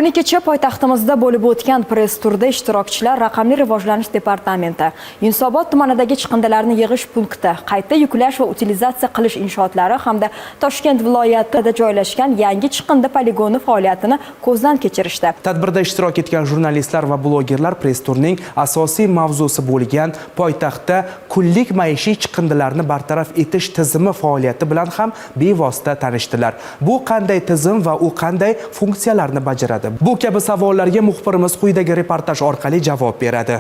Kuni kecha poytaxtimizda bo'lib o'tgan press turda ishtirokchilar Raqamli rivojlanish departamenti, Yunusobod tumanidagi chiqindilarni yig'ish punkti, qayta yuklash va utilizatsiya qilish inshootlari hamda Toshkent viloyatida joylashgan yangi chiqindi poligoni faoliyatini ko'zdan kechirishdi. Tadbirda ishtirok etgan jurnalistlar va blogerlar press turning asosiy mavzusi bo'lgan poytaxtda kunlik maishiy chiqindilarni bartaraf etish tizimi faoliyati bilan ham bevosita tanishdilar. Bu qanday tizim va u qanday funksiyalarni bajaradi? Bu kabi savollarga muxbirimiz quyidagi reportaj orqali javob beradi.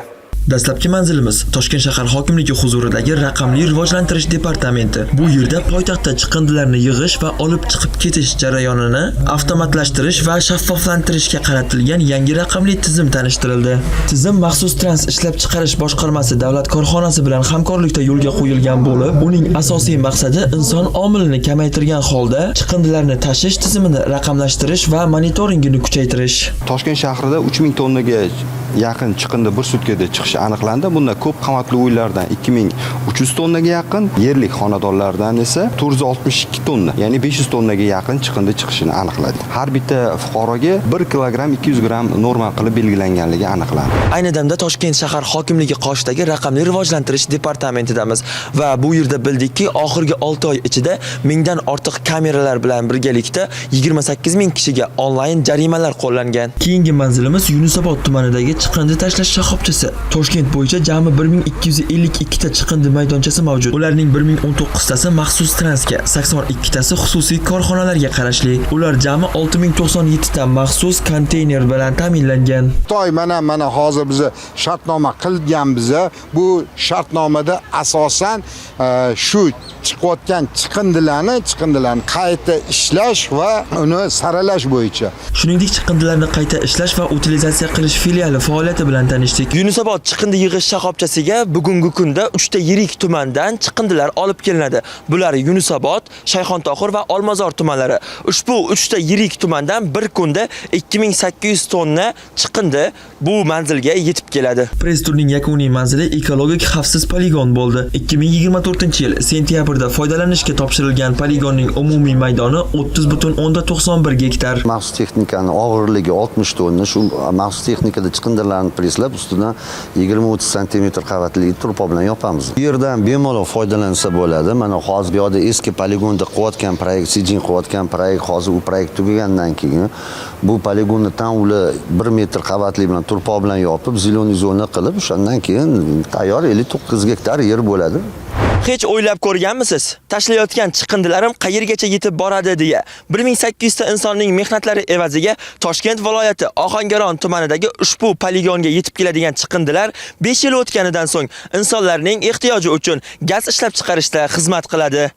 Dastlabki manzilimiz Toshkent shahar hokimligi huzuridagi Raqamli rivojlantirish departamenti. Bu yerda poytaxtda chiqindilarni yig'ish va olib chiqib ketish jarayonini avtomatlashtirish va shaffoflantirishga qaratilgan yangi raqamli tizim tanishtirildi. Tizim maxsus trans ishlab chiqarish boshqarmasi davlat korxonasi bilan hamkorlikda yo'lga qo'yilgan bo'lib, uning asosiy maqsadi inson omilini kamaytirgan holda chiqindilarni tashish tizimini raqamlashtirish va monitoringini kuchaytirish. Toshkent shahrida 3000 tonnaga yaqin chiqindi bir sutkada chiqishi aniqlandi. Bunda ko'p qavatli uylardan 2300 tonnaga yaqin, yerlik xonadonlardan esa 462 tonna, ya'ni 500 tonnaga yaqin chiqindi chiqishini aniqladi. Har bitta fuqaroga 1 kilogramm 200 gramm norma qilib belgilanganligi aniqlandi. Ayni damda Toshkent shahar hokimligi qoshidagi Raqamli rivojlantirish departamentidamiz va bu yerda bildikki, oxirgi 6 oy ichida 1000 dan ortiq kameralar bilan birgalikda 28 ming kishiga onlayn jarimalar qo'llangan. Keyingi manzilimiz Yunusobod tumanidagi chiqindi tashlash shoxobchasi. Toshkent bo'yicha jami 1252 ta chiqindi maydonchasi mavjud. Ularning 1019 tasi maxsus transga, 82 tasi xususiy korxonalarga qarashli. Ular jami 6097 ta maxsus konteyner bilan ta'minlangan. Xitoy mana hozir biz shartnoma qilganmiz. Bu shartnomada asosan shu chiqayotgan chiqindilarni qayta ishlash va uni saralash bo'yicha. Shuningdek, chiqindilarni qayta ishlash va utilizatsiya qilish filiali faoliyati bilan tanishdik. Yunusobod chiqindi yig'ish shoxobchasiga bugungi kunda 3 ta yirik tumandan chiqindilar olib kelinadi. Bular Yunusobod, Shayxontohur va Olmazor tumanlari. Ushbu 3 ta yirik tumandan bir kunda 2800 tonna chiqindi bu manzilga yetib keladi. Press turning yakuniy manzili ekologik xavfsiz poligon bo'ldi. 2024-yil sentyabrda foydalanishga topshirilgan poligonning umumiy maydoni 30,91 gektar. Maxsus texnikaning og'irligi 60 tonna. Shu maxsus texnikada chiqindilarni preslab ustidan 20-30 sm qavatli turpa bilan yopamiz. Bu yerdan bemalol foydalansa bo'ladi. Mana hozir bu yerda eski poligonda qilayotgan proyekt, sijin qilayotgan proyekt, hozir u proyekt tugagandan keyin bu poligonni tan uli 1 metr qavatli bilan turpa bilan yopib, zeleniy zona qilib, o'shandan keyin tayyor 59 gektar yer bo'ladi. Hech o'ylab ko'rganmisiz? Tashlayotgan chiqindilarim qayergacha yetib boradi deya. 1800 ta insonning mehnatlari evaziga Toshkent viloyati Ohangaron tumanidagi ushbu poligonga yetib keladigan chiqindilar 5 yil o'tganidan so'ng insonlarning ehtiyoji uchun gaz ishlab chiqarishda xizmat qiladi.